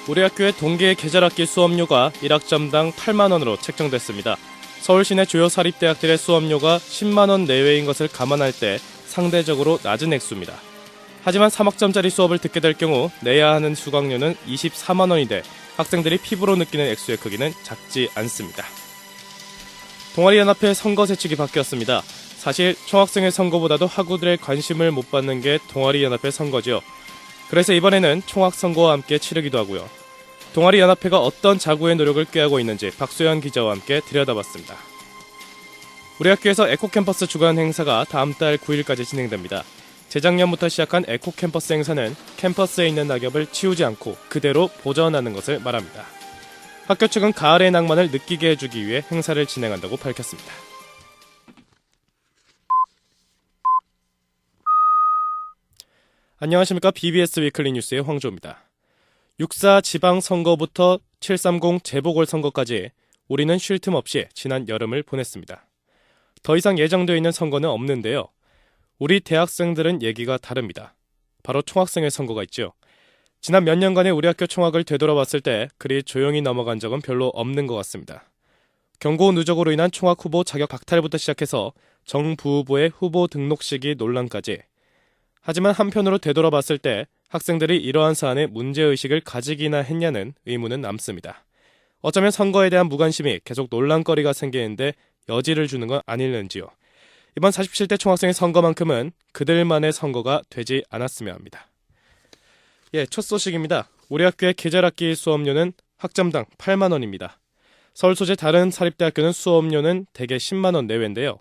우리 학교의 동계 계절학기 수업료가 1학점당 8만 원으로 책정됐습니다. 서울 시내 주요 사립대학들의 수업료가 10만 원 내외인 것을 감안할 때 상대적으로 낮은 액수입니다. 하지만 3학점짜리 수업을 듣게 될 경우 내야 하는 수강료는 24만 원이 돼 학생들이 피부로 느끼는 액수의 크기는 작지 않습니다. 동아리연합회 선거 세칙이 바뀌었습니다. 사실 총학생회 선거보다도 학우들의 관심을 못 받는 게 동아리연합회 선거죠. 그래서 이번에는 총학선거와 함께 치르기도 하고요. 동아리연합회가 어떤 자구의 노력을 꾀하고 있는지 박소연 기자와 함께 들여다봤습니다. 우리 학교에서 에코캠퍼스 주간 행사가 다음 달 9일까지 진행됩니다. 재작년부터 시작한 에코캠퍼스 행사는 캠퍼스에 있는 낙엽을 치우지 않고 그대로 보존하는 것을 말합니다. 학교 측은 가을의 낭만을 느끼게 해주기 위해 행사를 진행한다고 밝혔습니다. 안녕하십니까. BBS 위클리 뉴스의 황조입니다. 6.4 지방선거부터 7.30 재보궐선거까지 우리는 쉴 틈 없이 지난 여름을 보냈습니다. 더 이상 예정되어 있는 선거는 없는데요. 우리 대학생들은 얘기가 다릅니다. 바로 총학생회 선거가 있죠. 지난 몇 년간의 우리 학교 총학을 되돌아봤을 때 그리 조용히 넘어간 적은 별로 없는 것 같습니다. 경고 누적으로 인한 총학 후보 자격 박탈부터 시작해서 정부후보의 후보 등록 시기 논란까지. 하지만 한편으로 되돌아봤을 때 학생들이 이러한 사안에 문제의식을 가지기나 했냐는 의문은 남습니다. 어쩌면 선거에 대한 무관심이 계속 논란거리가 생기는데 여지를 주는 건 아닐는지요. 이번 47대 총학생회 선거만큼은 그들만의 선거가 되지 않았으면 합니다. 첫 소식입니다. 우리 학교의 계절학기 수업료는 학점당 8만 원입니다. 서울 소재 다른 사립대학교는 수업료는 대개 10만 원 내외인데요.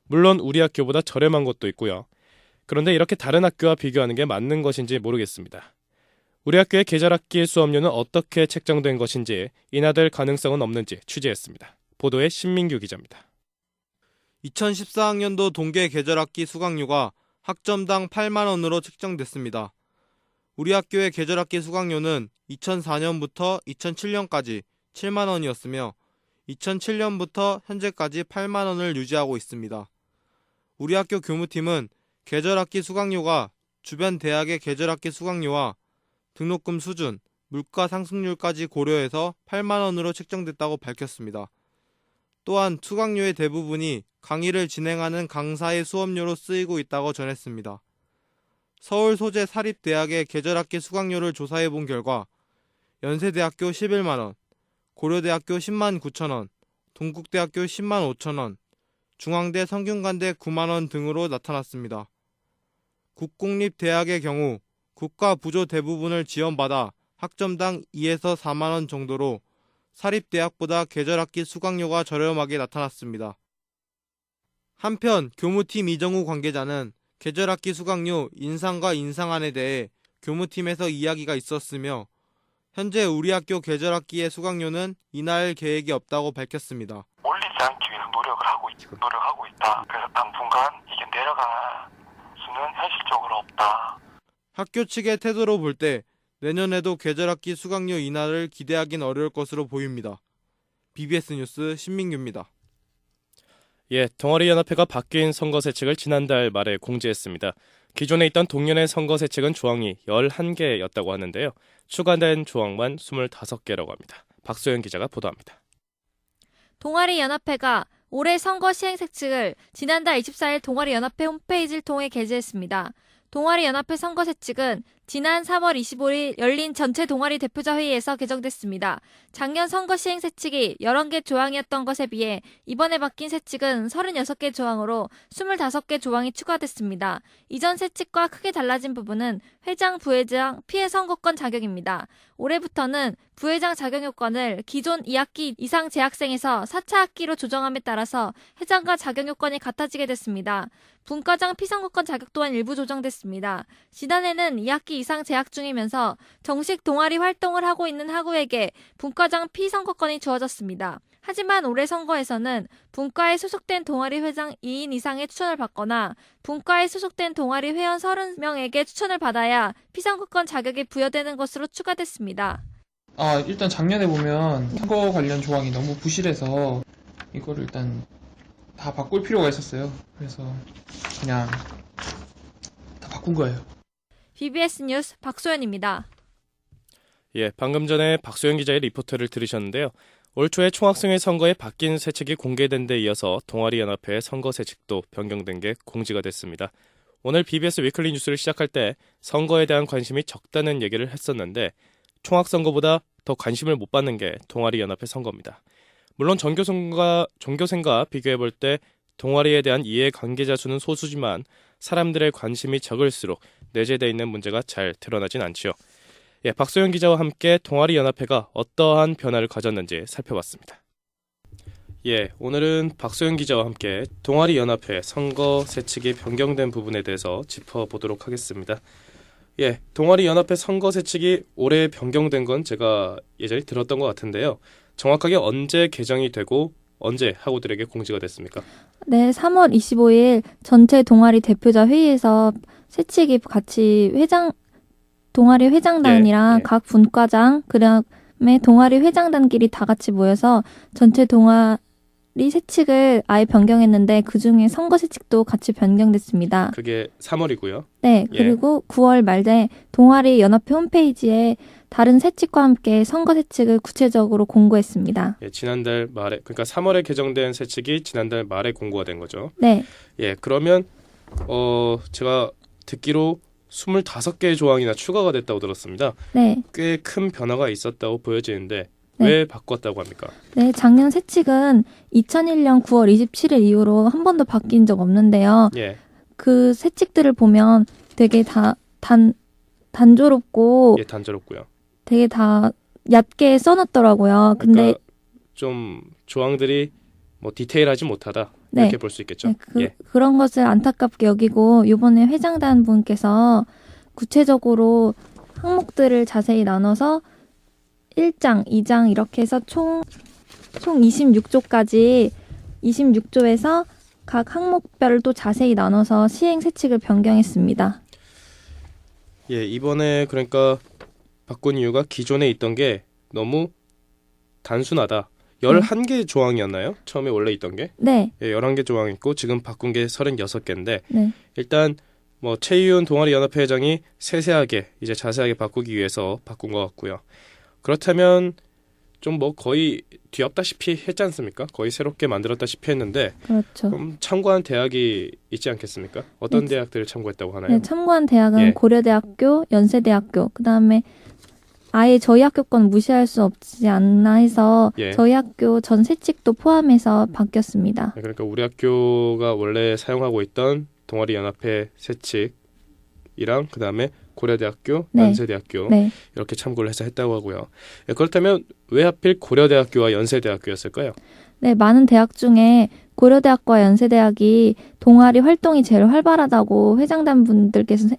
물론 우리 학교보다 저렴한 곳도 있고요. 그런데 이렇게 다른 학교와 비교하는 게 맞는 것인지 모르겠습니다. 우리 학교의 계절학기 수업료는 어떻게 책정된 것인지 인하될 가능성은 없는지 취재했습니다. 보도에 신민규 기자입니다. 2014학년도 동계 계절학기 수강료가 학점당 8만 원으로 책정됐습니다. 우리 학교의 계절학기 수강료는 2004년부터 2007년까지 7만 원이었으며 2007년부터 현재까지 8만 원을 유지하고 있습니다. 우리 학교 교무팀은 계절학기 수강료가 주변 대학의 계절학기 수강료와 등록금 수준, 물가 상승률까지 고려해서 8만 원으로 책정됐다고 밝혔습니다. 또한 수강료의 대부분이 강의를 진행하는 강사의 수업료로 쓰이고 있다고 전했습니다. 서울 소재 사립대학의 계절학기 수강료를 조사해본 결과 연세대학교 11만 원, 고려대학교 10만 9천 원, 동국대학교 10만 5천 원, 중앙대 성균관대 9만 원 등으로 나타났습니다. 국공립대학의 경우 국가 부조 대부분을 지원받아 학점당 2에서 4만 원 정도로 사립대학보다 계절학기 수강료가 저렴하게 나타났습니다. 한편 교무팀 이정우 관계자는 계절학기 수강료 인상과 인상안에 대해 교무팀에서 이야기가 있었으며 현재 우리 학교 계절학기의 수강료는 인하할 계획이 없다고 밝혔습니다. 올리지 않기 위해서 노력하고 있다. 그래서 당분간 이게 내려갈 수는 현실적으로 없다. 학교 측의 태도로 볼 때 내년에도 계절학기 수강료 인하를 기대하긴 어려울 것으로 보입니다. BBS 뉴스 신민규입니다. 동아리연합회가 바뀐 선거세칙을 지난달 말에 공지했습니다. 기존에 있던 동년의 선거세칙은 조항이 11개였다고 하는데요. 추가된 조항만 25개라고 합니다. 박소연 기자가 보도합니다. 동아리연합회가 올해 선거 시행세칙을 지난달 24일 동아리연합회 홈페이지를 통해 게재했습니다. 동아리연합회 선거세칙은 지난 3월 25일 열린 전체 동아리 대표자 회의에서 개정됐습니다. 작년 선거 시행 세칙이 11개 조항이었던 것에 비해 이번에 바뀐 세칙은 36개 조항으로 25개 조항이 추가됐습니다. 이전 세칙과 크게 달라진 부분은 회장, 부회장, 피해 선거권 자격입니다. 올해부터는 부회장 자격 요건을 기존 2학기 이상 재학생에서 4차 학기로 조정함에 따라서 회장과 자격 요건이 같아지게 됐습니다. 분과장 피선거권 자격 또한 일부 조정됐습니다. 지난해는 2학기 이상 재학 중이면서 정식 동아리 활동을 하고 있는 학우에게 분과장 피선거권이 주어졌습니다. 하지만 올해 선거에서는 분과에 소속된 동아리 회장 2인 이상의 추천을 받거나 분과에 소속된 동아리 회원 30명에게 추천을 받아야 피선거권 자격이 부여되는 것으로 추가됐습니다. 일단 작년에 보면 선거 관련 조항이 너무 부실해서 이거를 일단 다 바꿀 필요가 있었어요. 그래서 그냥 다 바꾼 거예요. BBS 뉴스 박소연입니다. 예, 방금 전에 박소영 기자의 리포트를 들으셨는데요. 올 초에 총학생회 선거에 바뀐 세칙이 공개된 데 이어서 동아리연합회의 선거 세칙도 변경된 게 공지가 됐습니다. 오늘 BBS 위클리 뉴스를 시작할 때 선거에 대한 관심이 적다는 얘기를 했었는데 총학선거보다 더 관심을 못 받는 게 동아리연합회 선거입니다. 물론 전교생과 비교해볼 때 동아리에 대한 이해 관계자 수는 소수지만 사람들의 관심이 적을수록 내재되어 있는 문제가 잘 드러나진 않지요. 예, 박소영 기자와 함께 동아리연합회가 어떠한 변화를 가졌는지 살펴봤습니다. 예, 오늘은 박소영 기자와 함께 동아리연합회 선거 세칙이 변경된 부분에 대해서 짚어보도록 하겠습니다. 예, 동아리연합회 선거 세칙이 올해 변경된 건 제가 예전에 들었던 것 같은데요. 정확하게 언제 개정이 되고 언제 학우들에게 공지가 됐습니까? 네, 3월 25일 전체 동아리 대표자 회의에서 세칙이 같이 동아리 회장단이랑 예. 각 분과장, 그다음에 동아리 회장단끼리 다 같이 모여서 전체 동아리 세칙을 아예 변경했는데 그중에 선거 세칙도 같이 변경됐습니다. 그게 3월이고요. 네, 예. 그리고 9월 말에 동아리 연합회 홈페이지에 다른 세칙과 함께 선거 세칙을 구체적으로 공고했습니다. 예, 지난달 말에, 그러니까 3월에 개정된 세칙이 지난달 말에 공고가 된 거죠. 네, 예, 그러면 제가 듣기로 25개의 조항이나 추가가 됐다고 들었습니다. 네, 꽤 큰 변화가 있었다고 보여지는데 네. 왜 바꿨다고 합니까? 네, 작년 세칙은 2001년 9월 27일 이후로 한 번도 바뀐 적 없는데요. 예, 그 세칙들을 보면 되게 다 단조롭고 예, 단조롭고요. 되게 다 얕게 써놨더라고요. 근데 그러니까 좀 조항들이 뭐 디테일하지 못하다 네. 이렇게 볼 수 있겠죠. 네, 그런 것을 안타깝게 여기고 이번에 회장단 분께서 구체적으로 항목들을 자세히 나눠서 1장, 2장 이렇게 해서 총 26조까지 26조에서 각 항목별도 자세히 나눠서 시행 세칙을 변경했습니다. 예, 이번에 그러니까 바꾼 이유가 기존에 있던 게 너무 단순하다. 11개 조항이었나요? 처음에 원래 있던 게? 네, 예, 11개 조항 있고 지금 바꾼 게 36개인데 네, 일단 뭐 최희훈 동아리연합회 회장이 세세하게 이제 자세하게 바꾸기 위해서 바꾼 것 같고요. 그렇다면 좀 뭐 거의 뒤엎다시피 했지 않습니까? 거의 새롭게 만들었다시피 했는데 그렇죠. 그럼 참고한 대학이 있지 않겠습니까? 어떤 네. 대학들을 참고했다고 하나요? 네, 참고한 대학은 예. 고려대학교, 연세대학교, 그다음에 아예 저희 학교 건 무시할 수 없지 않나 해서 예. 저희 학교 전 세칙도 포함해서 바뀌었습니다. 네, 그러니까 우리 학교가 원래 사용하고 있던 동아리연합회 세칙이랑 그 다음에 고려대학교, 네. 연세대학교 네. 이렇게 참고를 해서 했다고 하고요. 예, 그렇다면 왜 하필 고려대학교와 연세대학교였을까요? 네, 많은 대학 중에 고려대학과 연세대학이 동아리 활동이 제일 활발하다고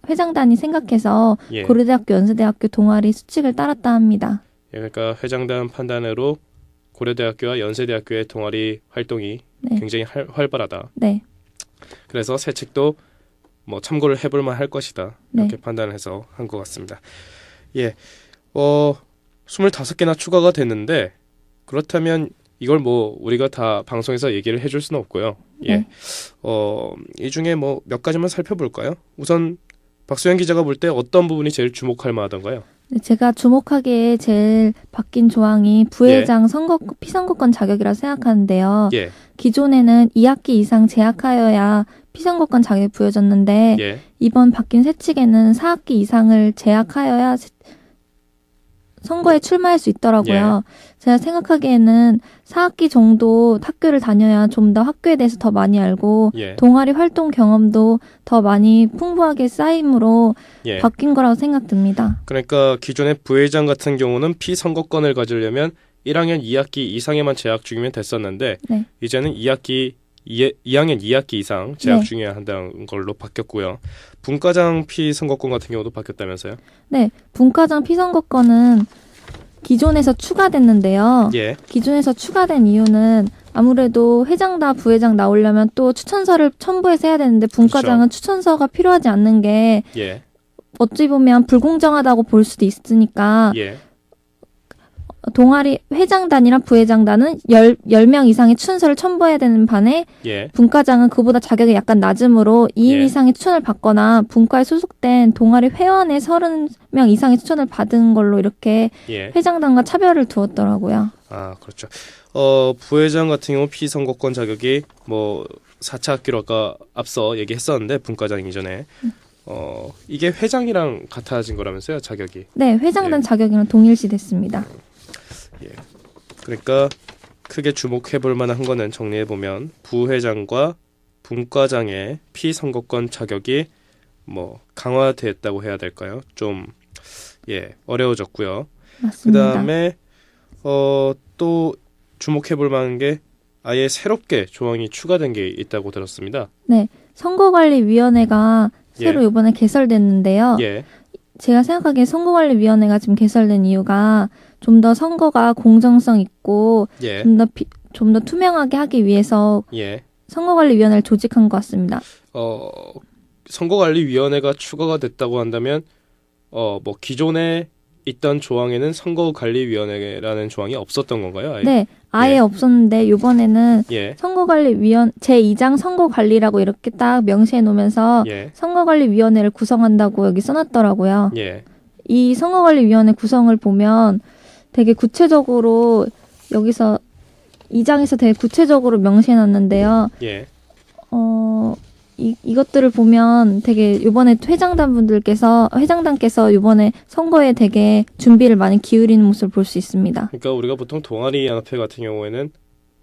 회장단이 생각해서 예. 고려대학교, 연세대학교 동아리 수칙을 따랐다 합니다. 예, 그러니까 회장단 판단으로 고려대학교와 연세대학교의 동아리 활동이 네. 굉장히 활발하다. 네, 그래서 새 책도 뭐 참고를 해볼 만할 것이다. 이렇게 네. 판단을 해서 한 것 같습니다. 예, 25개나 추가가 됐는데 그렇다면 이걸 뭐 우리가 다 방송에서 얘기를 해줄 수는 없고요. 예, 네. 이 중에 뭐 몇 가지만 살펴볼까요? 우선 박소영 기자가 볼 때 어떤 부분이 제일 주목할 만하던가요? 네, 제가 주목하기에 제일 바뀐 조항이 부회장 피선거권 자격이라 생각하는데요. 예, 기존에는 2학기 이상 재학하여야 피선거권 자격이 부여졌는데 예, 이번 바뀐 세칙에는 4학기 이상을 재학하여야 선거에 출마할 수 있더라고요. 제가 생각하기에는 4학기 정도 학교를 다녀야 좀 더 학교에 대해서 더 많이 알고 예, 동아리 활동 경험도 더 많이 풍부하게 쌓임으로 예. 바뀐 거라고 생각됩니다. 그러니까 기존의 부회장 같은 경우는 피선거권을 가지려면 1학년 2학기 이상에만 재학 중이면 됐었는데 네. 이제는 2학년 2학기 이상 재학 네. 중이어야 한다는 걸로 바뀌었고요. 분과장 피선거권 같은 경우도 바뀌었다면서요? 네, 분과장 피선거권은 기존에서 추가됐는데요. 예, 기존에서 추가된 이유는 아무래도 회장다 부회장 나오려면 또 추천서를 첨부해서 해야 되는데 분과장은 추천서가 필요하지 않는 게 예, 어찌 보면 불공정하다고 볼 수도 있으니까 예, 동아리 회장단이랑 부회장단은 10명 이상의 추천서를 첨부해야 되는 반에 예. 분과장은 그보다 자격이 약간 낮으므로 2인 예. 이상의 추천을 받거나 분과에 소속된 동아리 회원의 30명 이상의 추천을 받은 걸로 이렇게 예. 회장단과 차별을 두었더라고요. 아, 그렇죠. 부회장 같은 경우 피선거권 자격이 뭐 4차 학기로 아까 앞서 얘기했었는데 분과장 이전에 이게 회장이랑 같아진 거라면서요, 자격이. 네, 회장단 예. 자격이랑 동일시 됐습니다. 그러니까 크게 주목해 볼 만한 거는 정리해 보면 부회장과 분과장의 피선거권 자격이 뭐 강화됐다고 해야 될까요? 좀 어려워졌고요. 맞습니다. 그다음에 또 주목해 볼 만한 게 아예 새롭게 조항이 추가된 게 있다고 들었습니다. 네, 선거관리위원회가 새로 예. 이번에 개설됐는데요. 예. 제가 생각하기에 선거관리위원회가 지금 개설된 이유가 좀 더 선거가 공정성 있고 예. 좀 더 투명하게 하기 위해서 예. 선거관리위원회를 조직한 것 같습니다. 선거관리위원회가 추가가 됐다고 한다면 뭐 기존에 있던 조항에는 선거관리위원회라는 조항이 없었던 건가요? 아예? 네, 아예 예. 없었는데 이번에는 예. 제2장 선거관리라고 이렇게 딱 명시해 놓으면서 예. 선거관리위원회를 구성한다고 여기 써놨더라고요. 예. 이 선거관리위원회 구성을 보면 되게 구체적으로 여기서 2장에서 되게 구체적으로 명시해 놨는데요. 예. 이것들을 보면 되게 이번에 회장단께서 이번에 선거에 되게 준비를 많이 기울이는 모습을 볼 수 있습니다. 그러니까 우리가 보통 동아리 연합회 같은 경우에는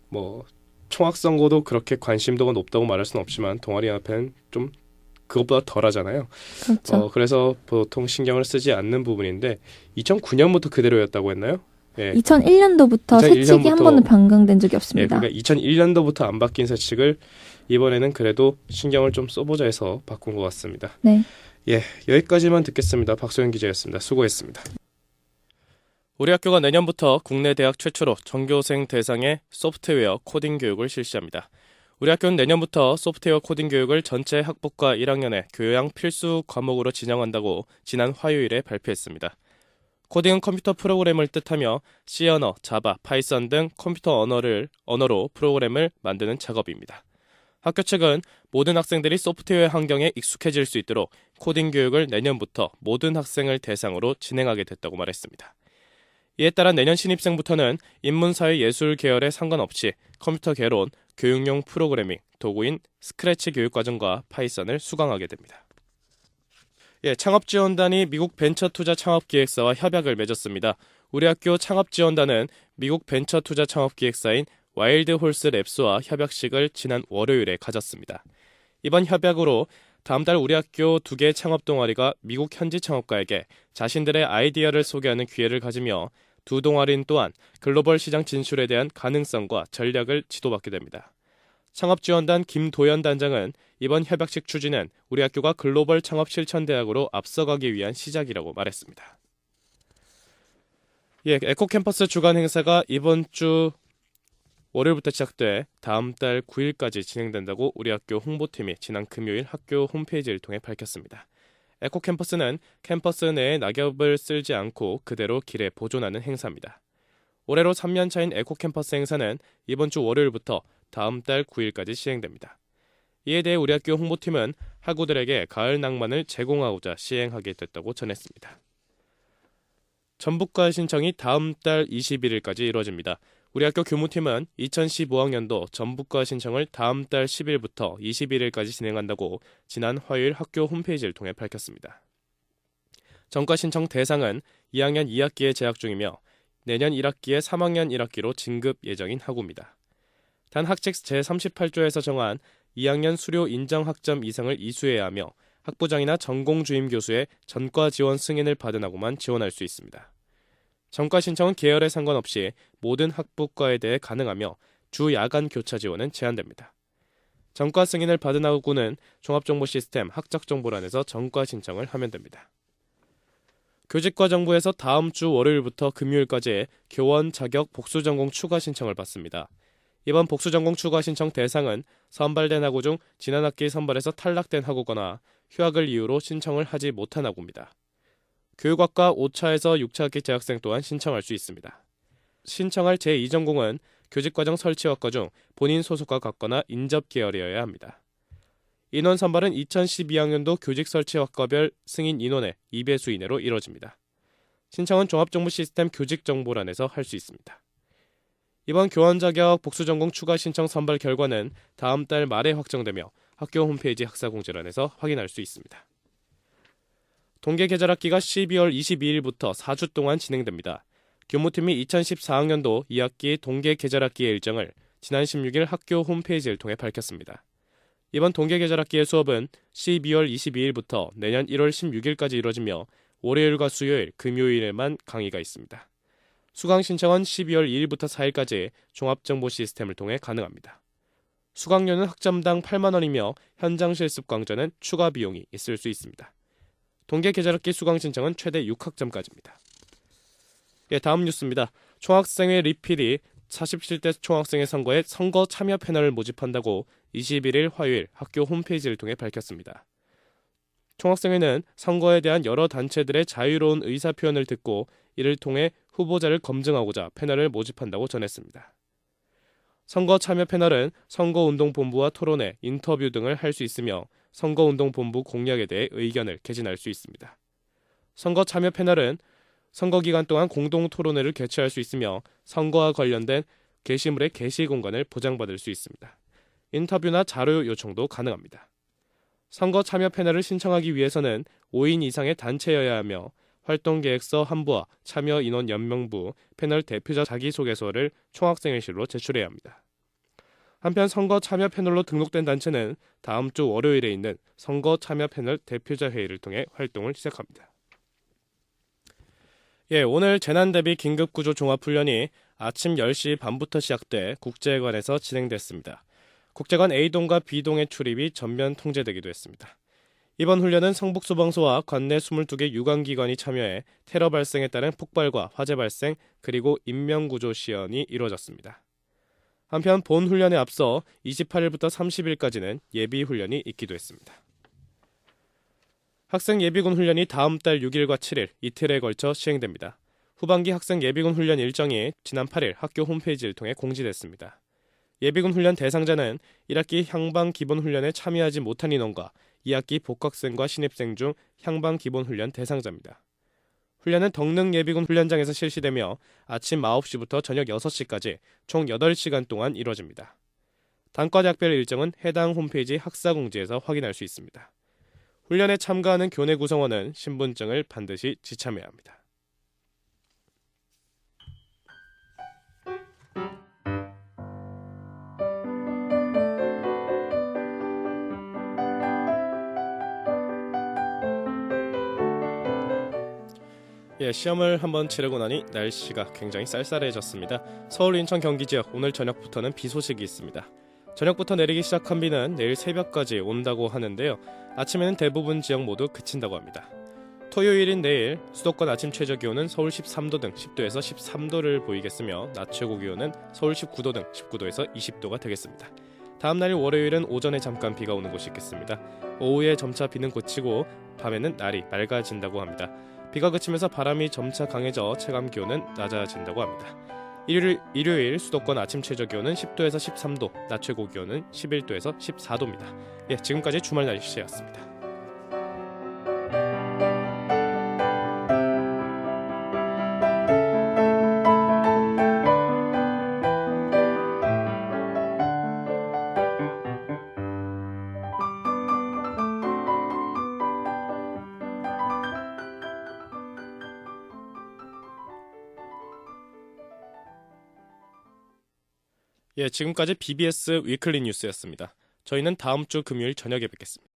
뭐 총학선거도 그렇게 관심도가 높다고 말할 수는 없지만 동아리 연합회는 좀 그것보다 덜하잖아요. 그렇죠. 그래서 보통 신경을 쓰지 않는 부분인데 2009년부터 그대로였다고 했나요? 예. 2001년도부터 2001년부터 세칙이 한 번도 변경된 적이 예, 없습니다. 그러니까 2001년도부터 안 바뀐 세칙을 이번에는 그래도 신경을 좀 써보자 해서 바꾼 것 같습니다. 네. 예, 여기까지만 듣겠습니다. 박소영 기자였습니다. 수고했습니다. 우리 학교가 내년부터 국내 대학 최초로 전교생 대상의 소프트웨어 코딩 교육을 실시합니다. 우리 학교는 내년부터 소프트웨어 코딩 교육을 전체 학부과 1학년의 교양 필수 과목으로 진행한다고 지난 화요일에 발표했습니다. 코딩은 컴퓨터 프로그램을 뜻하며 C 언어, 자바, 파이썬 등 컴퓨터 언어로 프로그램을 만드는 작업입니다. 학교 측은 모든 학생들이 소프트웨어 환경에 익숙해질 수 있도록 코딩 교육을 내년부터 모든 학생을 대상으로 진행하게 됐다고 말했습니다. 이에 따라 내년 신입생부터는 인문사회 예술 계열에 상관없이 컴퓨터 개론, 교육용 프로그래밍, 도구인 스크래치 교육과정과 파이썬을 수강하게 됩니다. 창업지원단이 미국 벤처투자 창업기획사와 협약을 맺었습니다. 우리 학교 창업지원단은 미국 벤처투자 창업기획사인 와일드홀스 랩스와 협약식을 지난 월요일에 가졌습니다. 이번 협약으로 다음 달 우리 학교 2개 창업 동아리가 미국 현지 창업가에게 자신들의 아이디어를 소개하는 기회를 가지며 두 동아리는 또한 글로벌 시장 진출에 대한 가능성과 전략을 지도받게 됩니다. 창업지원단 김도연 단장은 이번 협약식 추진은 우리 학교가 글로벌 창업실천대학으로 앞서가기 위한 시작이라고 말했습니다. 에코캠퍼스 주간 행사가 이번 주 월요일부터 시작돼 다음 달 9일까지 진행된다고 우리 학교 홍보팀이 지난 금요일 학교 홈페이지를 통해 밝혔습니다. 에코캠퍼스는 캠퍼스 내에 낙엽을 쓸지 않고 그대로 길에 보존하는 행사입니다. 올해로 3년차인 에코캠퍼스 행사는 이번 주 월요일부터 다음 달 9일까지 시행됩니다. 이에 대해 우리 학교 홍보팀은 학우들에게 가을 낭만을 제공하고자 시행하게 됐다고 전했습니다. 전북과 신청이 다음 달 21일까지 이루어집니다. 우리 학교 교무팀은 2015학년도 전북과 신청을 다음 달 10일부터 21일까지 진행한다고 지난 화요일 학교 홈페이지를 통해 밝혔습니다. 전과 신청 대상은 2학년 2학기에 재학 중이며 내년 1학기에 3학년 1학기로 진급 예정인 학우입니다. 단 학칙 제38조에서 정한 2학년 수료 인정 학점 이상을 이수해야 하며 학부장이나 전공 주임 교수의 전과 지원 승인을 받은 학우만 지원할 수 있습니다. 전과 신청은 계열에 상관없이 모든 학부과에 대해 가능하며 주 야간 교차 지원은 제한됩니다. 전과 승인을 받은 학우는 종합정보 시스템 학적정보란에서 전과 신청을 하면 됩니다. 교직과정부에서 다음 주 월요일부터 금요일까지 교원 자격 복수전공 추가 신청을 받습니다. 이번 복수전공 추가 신청 대상은 선발된 학우 중 지난 학기 선발에서 탈락된 학우거나 휴학을 이유로 신청을 하지 못한 학우입니다. 교육학과 5차에서 6차 학기 재학생 또한 신청할 수 있습니다. 신청할 제2전공은 교직과정 설치학과 중 본인 소속과 같거나 인접 계열이어야 합니다. 인원 선발은 2012학년도 교직 설치학과별 승인 인원의 2배수 이내로 이뤄집니다. 신청은 종합정보시스템 교직정보란에서 할 수 있습니다. 이번 교원 자격 복수전공 추가 신청 선발 결과는 다음 달 말에 확정되며 학교 홈페이지 학사공지란에서 확인할 수 있습니다. 동계 계절학기가 12월 22일부터 4주 동안 진행됩니다. 교무팀이 2014학년도 2학기 동계 계절학기의 일정을 지난 16일 학교 홈페이지를 통해 밝혔습니다. 이번 동계 계절학기의 수업은 12월 22일부터 내년 1월 16일까지 이뤄지며 월요일과 수요일, 금요일에만 강의가 있습니다. 수강 신청은 12월 2일부터 4일까지 종합정보 시스템을 통해 가능합니다. 수강료는 학점당 8만 원이며 현장 실습 강좌는 추가 비용이 있을 수 있습니다. 동계 계절학기 수강 신청은 최대 6학점까지입니다. 다음 뉴스입니다. 총학생회 리필이 47대 총학생회 선거에 선거 참여 패널을 모집한다고 21일 화요일 학교 홈페이지를 통해 밝혔습니다. 총학생회는 선거에 대한 여러 단체들의 자유로운 의사표현을 듣고 이를 통해 후보자를 검증하고자 패널을 모집한다고 전했습니다. 선거 참여 패널은 선거운동본부와 토론회, 인터뷰 등을 할 수 있으며 선거운동본부 공약에 대해 의견을 개진할 수 있습니다. 선거 참여 패널은 선거 기간 동안 공동 토론회를 개최할 수 있으며 선거와 관련된 게시물의 게시 공간을 보장받을 수 있습니다. 인터뷰나 자료 요청도 가능합니다. 선거 참여 패널을 신청하기 위해서는 5인 이상의 단체여야 하며 활동계획서 한부와 참여 인원 연명부, 패널 대표자 자기소개서를 총학생회실로 제출해야 합니다. 한편 선거 참여 패널로 등록된 단체는 다음 주 월요일에 있는 선거 참여 패널 대표자 회의를 통해 활동을 시작합니다. 오늘 재난대비 긴급구조 종합훈련이 아침 10시 반부터 시작돼 국제관에서 진행됐습니다. 국제관 A동과 B동의 출입이 전면 통제되기도 했습니다. 이번 훈련은 성북소방서와 관내 22개 유관기관이 참여해 테러 발생에 따른 폭발과 화재 발생 그리고 인명구조 시연이 이루어졌습니다. 한편 본 훈련에 앞서 28일부터 30일까지는 예비훈련이 있기도 했습니다. 학생 예비군 훈련이 다음 달 6일과 7일 이틀에 걸쳐 시행됩니다. 후반기 학생 예비군 훈련 일정이 지난 8일 학교 홈페이지를 통해 공지됐습니다. 예비군 훈련 대상자는 1학기 향방 기본훈련에 참여하지 못한 인원과 2학기 복학생과 신입생 중 향방 기본훈련 대상자입니다. 훈련은 덕능 예비군 훈련장에서 실시되며 아침 9시부터 저녁 6시까지 총 8시간 동안 이뤄집니다. 단과대학별 일정은 해당 홈페이지 학사공지에서 확인할 수 있습니다. 훈련에 참가하는 교내 구성원은 신분증을 반드시 지참해야 합니다. 시험을 한번 치르고 나니 날씨가 굉장히 쌀쌀해졌습니다. 서울, 인천, 경기 지역 오늘 저녁부터는 비 소식이 있습니다. 저녁부터 내리기 시작한 비는 내일 새벽까지 온다고 하는데요. 아침에는 대부분 지역 모두 그친다고 합니다. 토요일인 내일 수도권 아침 최저기온은 서울 13도 등 10도에서 13도를 보이겠으며 낮 최고기온은 서울 19도 등 19도에서 20도가 되겠습니다. 다음 날 월요일은 오전에 잠깐 비가 오는 곳이 있겠습니다. 오후에 점차 비는 그치고 밤에는 날이 맑아진다고 합니다. 비가 그치면서 바람이 점차 강해져 체감기온은 낮아진다고 합니다. 일요일 수도권 아침 최저기온은 10도에서 13도, 낮 최고기온은 11도에서 14도입니다. 지금까지 주말 날씨였습니다. 지금까지 BBS 위클리 뉴스였습니다. 저희는 다음 주 금요일 저녁에 뵙겠습니다.